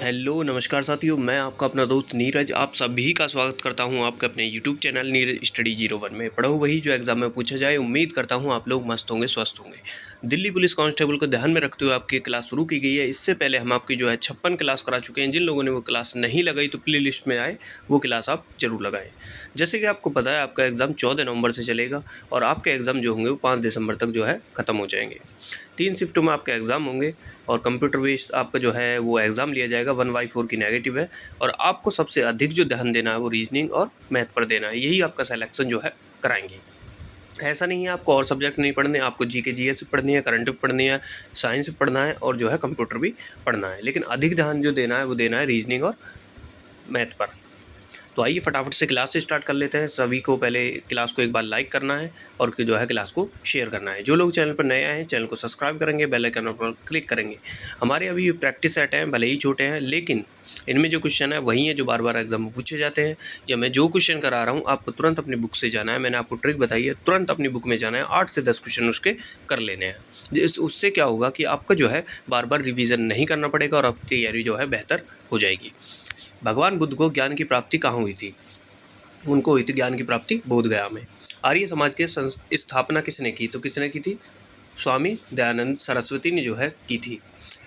Hello नमस्कार साथियों, मैं आपका अपना दोस्त नीरज आप सभी का स्वागत करता हूं आपके अपने यूट्यूब चैनल नीरज स्टडी 01 में। पढ़ो वही जो एग्जाम में पूछा जाए। उम्मीद करता हूं आप लोग मस्त होंगे, स्वस्थ होंगे। दिल्ली पुलिस कांस्टेबल को ध्यान में रखते हुए आपकी क्लास शुरू की गई है। इससे पहले हम आपकी जो है 56 क्लास करा चुके हैं। जिन लोगों ने वो क्लास नहीं लगाई तो प्ले लिस्ट में आए, वो क्लास आप जरूर लगाएं। जैसे कि आपको पता है, आपका एग्ज़ाम 14 नवंबर से चलेगा और आपके एग्ज़ाम जो होंगे वो 5 दिसंबर तक जो है ख़त्म हो जाएंगे। 3 शिफ्टों में आपके एग्ज़ाम होंगे और कंप्यूटर बेस्ड आपका जो है वो एग्ज़ाम लिया जाएगा। 1/4 की नेगेटिव है और आपको सबसे अधिक जो ध्यान देना है वो रीजनिंग और मैथ पर देना है। यही आपका सिलेक्शन जो है कराएंगे। ऐसा नहीं है आपको और सब्जेक्ट नहीं पढ़ने, आपको जीके जीएस पढ़नी है, करंट पढ़नी है, साइंस पढ़ना है और जो है कंप्यूटर भी पढ़ना है। लेकिन अधिक ध्यान जो देना है वो देना है रीजनिंग और मैथ पर। तो आइए फटाफट से क्लास से स्टार्ट कर लेते हैं। सभी को पहले क्लास को एक बार लाइक करना है और जो है क्लास को शेयर करना है। जो लोग चैनल पर नए आए हैं चैनल को सब्सक्राइब करेंगे, बेल आइकन पर क्लिक करेंगे। हमारे अभी ये प्रैक्टिस सेट हैं, भले ही छोटे हैं लेकिन इनमें जो क्वेश्चन है वही है जो बार बार एग्जाम में पूछे जाते हैं। या मैं जो क्वेश्चन करा रहा हूँ आपको तुरंत अपनी बुक से जाना है। मैंने आपको ट्रिक बताई है, तुरंत अपनी बुक में जाना है। 8 से 10 क्वेश्चन उसके कर लेने हैं। उससे क्या होगा कि आपका जो है बार बार रिविज़न नहीं करना पड़ेगा और आपकी तैयारी जो है बेहतर हो जाएगी। भगवान बुद्ध को ज्ञान की प्राप्ति कहाँ हुई थी? उनको हुई थी ज्ञान की प्राप्ति बोधगया में। आर्य समाज के स्थापना किसने की? तो किसने की थी? स्वामी दयानंद सरस्वती ने जो है की थी।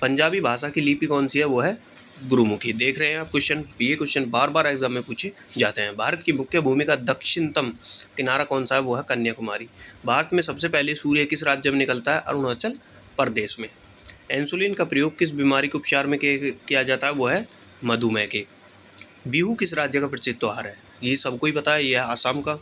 पंजाबी भाषा की लिपि कौन सी है? वो है गुरुमुखी। देख रहे हैं आप क्वेश्चन, ये क्वेश्चन बार बार एग्जाम में पूछे जाते हैं। भारत की मुख्य भूमि का दक्षिणतम किनारा कौन सा है? वो है कन्याकुमारी। भारत में सबसे पहले सूर्य किस राज्य में निकलता है? अरुणाचल प्रदेश में। इंसुलिन का प्रयोग किस बीमारी के उपचार में किया जाता है? वो है मधुमेह के। बिहू किस राज्य का प्रसिद्ध त्योहार है? ये सबको ही पता है, ये है आसाम का।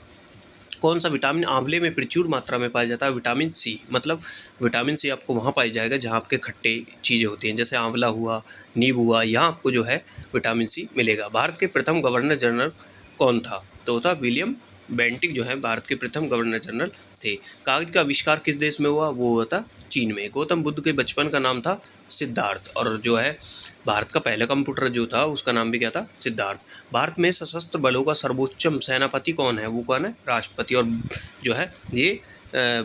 कौन सा विटामिन आंवले में प्रचुर मात्रा में पाया जाता है? Vitamin C. मतलब विटामिन सी आपको वहाँ पाया जाएगा जहाँ आपके खट्टे चीज़ें होती हैं, जैसे आंवला हुआ, नींबू हुआ, यहाँ आपको जो है विटामिन सी मिलेगा। भारत के प्रथम गवर्नर जनरल कौन था? तो था विलियम बेंटिक जो है भारत के प्रथम गवर्नर जनरल थे। कागज का आविष्कार किस देश में हुआ? वो हुआ था चीन में। गौतम बुद्ध के बचपन का नाम था सिद्धार्थ और जो है भारत का पहला कंप्यूटर जो था उसका नाम भी क्या था? सिद्धार्थ। भारत में सशस्त्र बलों का सर्वोच्चम सेनापति कौन है? वो कौन है? राष्ट्रपति। और जो है ये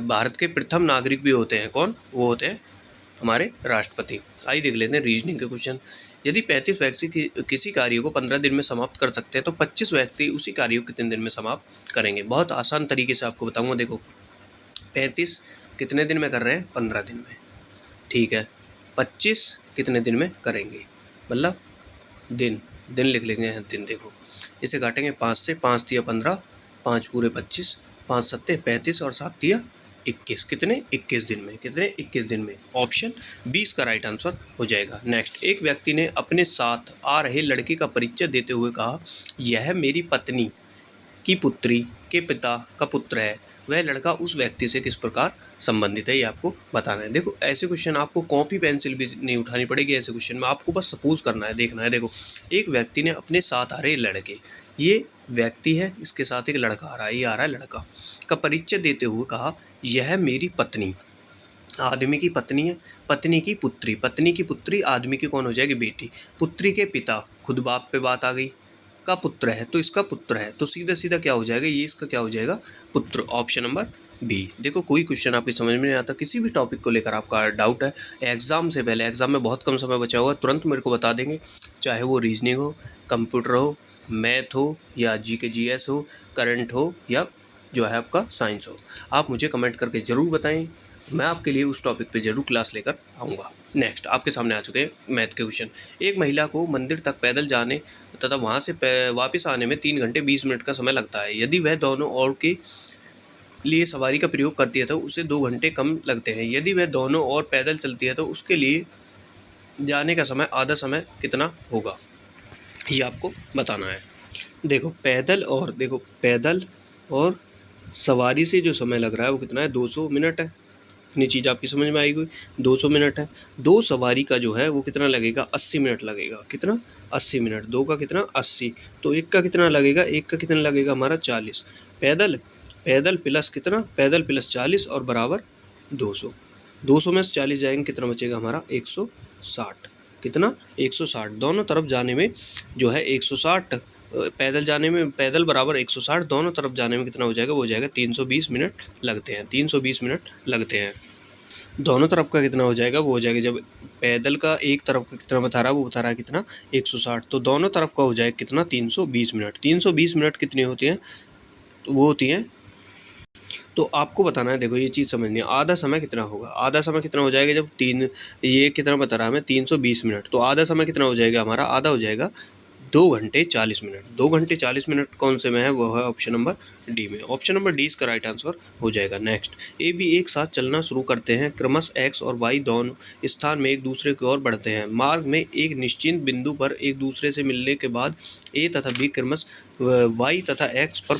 भारत के प्रथम नागरिक भी होते हैं। कौन? वो होते हैं हमारे राष्ट्रपति। आइए देख लेते हैं रीजनिंग के क्वेश्चन। यदि 35 व्यक्ति किसी कार्य को 15 दिन में समाप्त कर सकते हैं तो 25 व्यक्ति उसी कार्य को कितने दिन में समाप्त करेंगे? बहुत आसान तरीके से आपको बताऊंगा। देखो 35 कितने दिन में कर रहे हैं? 15 दिन में। ठीक है, 25 कितने दिन में करेंगे? मतलब दिन लिख लेंगे हैं दिन। देखो इसे काटेंगे 5 से, 5 तिया 15, 5 पूरे 25, 5 सत्ते 35 और 7 तिया 21। कितने? 21 दिन में। कितने? 21 दिन में। ऑप्शन 20 का राइट आंसर हो जाएगा। नेक्स्ट, एक व्यक्ति ने अपने साथ आ रहे लड़के का परिचय देते हुए कहा, यह मेरी पत्नी की पुत्री के पिता का पुत्र है। वह लड़का उस व्यक्ति से किस प्रकार संबंधित है? ये आपको बताना है। देखो ऐसे क्वेश्चन आपको कॉपी पेंसिल भी नहीं उठानी पड़ेगी। ऐसे क्वेश्चन में आपको बस सपोज करना है, देखना है। देखो एक व्यक्ति ने अपने साथ आ रहे लड़के, ये व्यक्ति है, इसके साथ एक लड़का आ रहा है, ये आ रहा है लड़का का परिचय देते हुए कहा, यह मेरी पत्नी। आदमी की पत्नी है, पत्नी की पुत्री, पत्नी की पुत्री आदमी की कौन हो जाएगी? बेटी। पुत्री के पिता, खुद बाप पे बात आ गई, का पुत्र है तो इसका पुत्र है, तो सीधा सीधा क्या हो जाएगा? ये इसका क्या हो जाएगा? पुत्र। Option number B. देखो कोई क्वेश्चन आपकी समझ में नहीं आता, किसी भी टॉपिक को लेकर आपका डाउट है, एग्जाम से पहले, एग्जाम में बहुत कम समय बचा हुआ है, तुरंत मेरे को बता देंगे। चाहे वो रीजनिंग हो, कंप्यूटर हो, मैथ हो या जीके जीएस हो, करंट हो या जो है आपका साइंस हो, आप मुझे कमेंट करके ज़रूर बताएं। मैं आपके लिए उस टॉपिक पे जरूर क्लास लेकर आऊँगा। नेक्स्ट आपके सामने आ चुके हैं मैथ के क्वेश्चन। एक महिला को मंदिर तक पैदल जाने तथा वहाँ से वापस आने में 3 घंटे 20 मिनट का समय लगता है। यदि वह दोनों ओर के लिए सवारी का प्रयोग करती है तो उसे 2 घंटे कम लगते हैं। यदि वह दोनों ओर पैदल चलती है तो उसके लिए जाने का समय, आधा समय कितना होगा? ये आपको बताना है। देखो पैदल और सवारी से जो समय लग रहा है वो कितना है? 200 मिनट है। इतनी चीज़ आपकी समझ में आएगी। 200 मिनट है। 2 सवारी का जो है वो कितना लगेगा? 80 मिनट लगेगा। कितना? 80 मिनट। 2 का कितना? 80। तो 1 का कितना लगेगा? 1 का कितना लगेगा हमारा? 40। पैदल प्लस कितना? पैदल प्लस 40 और बराबर 200। 200 में से 40 जाएंगे, कितना बचेगा हमारा? 160। कितना? 160। दोनों तरफ जाने में जो है 160, पैदल जाने में, पैदल बराबर 160, दोनों तरफ जाने में कितना हो जाएगा? वो हो जाएगा 320 मिनट लगते हैं। 320 मिनट लगते हैं। दोनों तरफ का कितना हो जाएगा, वो हो जाएगा जब पैदल का एक तरफ का कितना बता रहा है, वो बता रहा है कितना 160, तो दोनों तरफ का हो जाएगा कितना 320 मिनट। 320 मिनट कितनी होती हैं, तो वो होती हैं, तो आपको बताना है, देखो ये चीज़ समझनी है। आधा समय कितना होगा, आधा समय कितना हो जाएगा जब ये कितना बता रहा है हमें 320 मिनट, तो आधा समय कितना हो जाएगा हमारा, आधा हो जाएगा 2 घंटे 40 मिनट। 2 घंटे 40 मिनट कौन से में है, वो है ऑप्शन नंबर डी में। ऑप्शन नंबर डी इसका राइट आंसर हो जाएगा। नेक्स्ट, ए बी एक साथ चलना शुरू करते हैं, क्रमशः एक्स और वाई दोनों स्थान में एक दूसरे की ओर बढ़ते हैं। मार्ग में एक निश्चित बिंदु पर एक दूसरे से मिलने के बाद ए तथा बी क्रमशः वाई तथा एक्स पर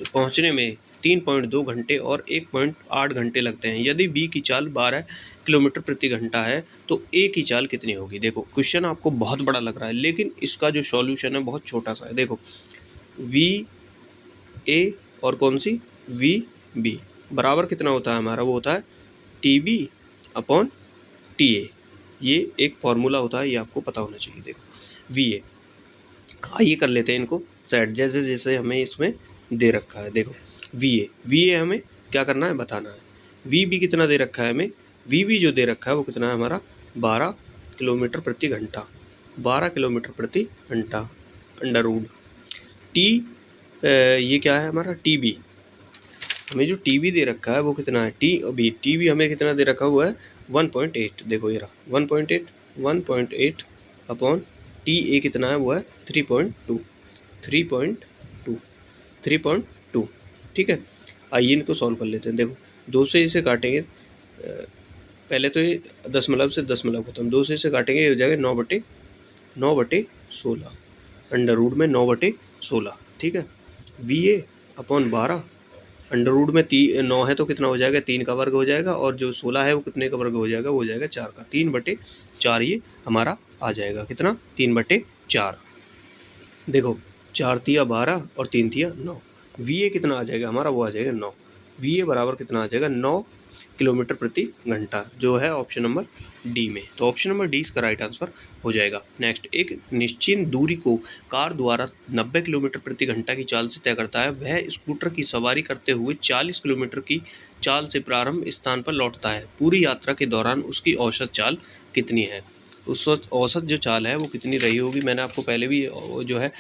पहुंचने में 3.2 घंटे और 1.8 घंटे लगते हैं। यदि बी की चाल 12 किलोमीटर प्रति घंटा है तो ए की चाल कितनी होगी। देखो क्वेश्चन आपको बहुत बड़ा लग रहा है, लेकिन इसका जो सॉल्यूशन है बहुत छोटा सा है। देखो वी ए और कौन सी वी बी बराबर कितना होता है हमारा, वो होता है T B upon T A. ये एक फॉर्मूला होता है, ये आपको पता होना चाहिए। देखो वी ए, आइए कर लेते हैं इनको सेट, जैसे जैसे हमें इसमें दे रखा है। देखो वी ए हमें क्या करना है, बताना है। वी बी कितना दे रखा है हमें, वी बी जो दे रखा है वो कितना है हमारा 12 किलोमीटर प्रति घंटा, 12 किलोमीटर प्रति घंटा अंडर रूट टी, ये क्या है हमारा टी बी, हमें जो टी बी दे रखा है वो कितना है टी बी हमें कितना दे रखा हुआ है 1.8। देखो ये रहा 1.8 अपॉन टी ए कितना है, वो है 3.2 3.2। ठीक है, आइए इनको सॉल्व कर लेते हैं। देखो 2 से इसे काटेंगे, पहले तो ये दशमलव से दशमलव खत्म, 2 से इसे काटेंगे, ये हो जाएगा 9/16 अंडर रूट में 9/16। ठीक है, V A upon 12 under root में 9 है तो कितना हो जाएगा, 3 का वर्ग हो जाएगा, और जो 16 है वो कितने का वर्ग हो जाएगा, वो हो जाएगा 4 का, 3/4 ये हमारा आ जाएगा। कितना 3/4। देखो 4 तिया 12 और 3 तिया 9, वी ए कितना आ जाएगा हमारा, वो आ जाएगा 9। वी ए बराबर कितना आ जाएगा 9 किलोमीटर प्रति घंटा, जो है ऑप्शन नंबर डी में। तो ऑप्शन नंबर डी इसका राइट आंसर हो जाएगा। नेक्स्ट, एक निश्चित दूरी को कार द्वारा 90 किलोमीटर प्रति घंटा की चाल से तय करता है। वह स्कूटर की सवारी करते हुए 40 किलोमीटर की चाल से प्रारंभ स्थान पर लौटता है। पूरी यात्रा के दौरान उसकी औसत चाल कितनी है। उस औसत जो चाल है वो कितनी रही होगी, मैंने आपको पहले भी जो है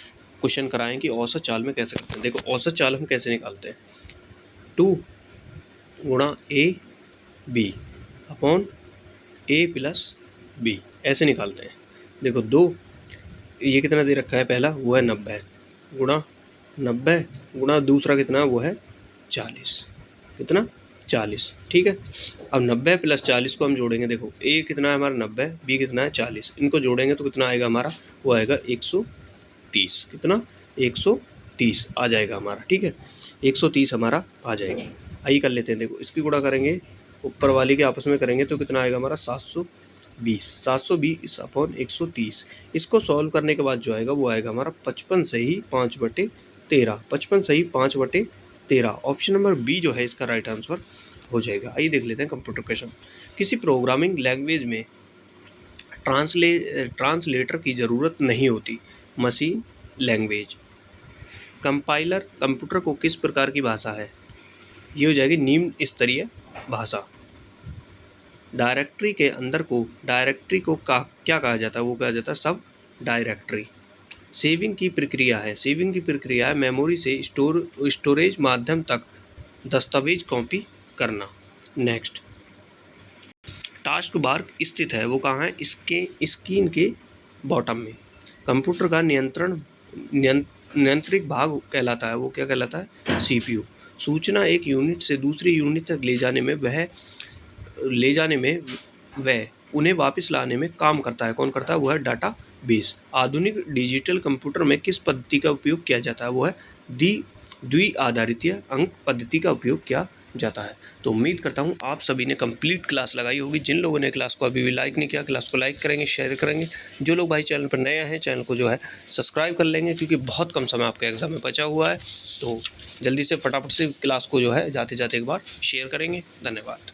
क्वेश्चन कराएं कि औसत चाल में कैसे करते हैं। देखो औसत चाल हम कैसे निकालते हैं, 2 गुणा A B upon A plus B, ऐसे निकालते हैं। देखो 2, ये कितना दे रखा है पहला, वो है 90 गुणा 90 गुणा दूसरा कितना है, वो है 40, कितना 40। ठीक है, अब 90 प्लस 40 को हम जोड़ेंगे। देखो ए कितना है हमारा 90, बी कितना है 40, इनको जोड़ेंगे तो कितना आएगा हमारा, वो आएगा 130। कितना 130 आ जाएगा हमारा। ठीक है, 130 हमारा आ जाएगा। आइए कर लेते हैं। देखो इसकी गुणा करेंगे, ऊपर वाली के आपस में करेंगे तो कितना आएगा हमारा 720 अपॉन 130। इसको सॉल्व करने के बाद जो आएगा वो आएगा हमारा 55 सही 5/13, 55 सही 5/13। ऑप्शन नंबर बी जो है इसका राइट आंसर हो जाएगा। आइए देख लेते हैं कंप्यूटर क्वेश्चन। किसी प्रोग्रामिंग लैंग्वेज में ट्रांसलेटर की ज़रूरत नहीं होती। Machine language. कंपाइलर कंप्यूटर को किस प्रकार की भाषा है, ये हो जाएगी निम्न स्तरीय भाषा। डायरेक्टरी के अंदर को डायरेक्टरी को क्या कहा जाता है, वो कहा जाता है सब डायरेक्टरी। सेविंग की प्रक्रिया है, सेविंग की प्रक्रिया है मेमोरी से स्टोरेज माध्यम तक दस्तावेज कॉपी करना। नेक्स्ट, टास्क बार स्थित है, वो कहाँ है, इसके स्क्रीन के बॉटम में। कंप्यूटर का नियंत्रित भाग कहलाता है, वो क्या कहलाता है, सीपीयू। सूचना एक यूनिट से दूसरी यूनिट तक ले जाने में वह उन्हें वापस लाने में काम करता है। कौन करता है, वो है डाटा बेस। आधुनिक डिजिटल कंप्यूटर में किस पद्धति का उपयोग किया जाता है, वो है द्विआधारित अंक पद्धति का उपयोग किया जाता है। तो उम्मीद करता हूँ आप सभी ने कंप्लीट क्लास लगाई होगी। जिन लोगों ने क्लास को अभी भी लाइक नहीं किया, क्लास को लाइक करेंगे, शेयर करेंगे। जो लोग भाई चैनल पर नए हैं, चैनल को जो है सब्सक्राइब कर लेंगे, क्योंकि बहुत कम समय आपके एग्जाम में बचा हुआ है। तो जल्दी से फटाफट से क्लास को जो है जाते जाते एक बार शेयर करेंगे। धन्यवाद।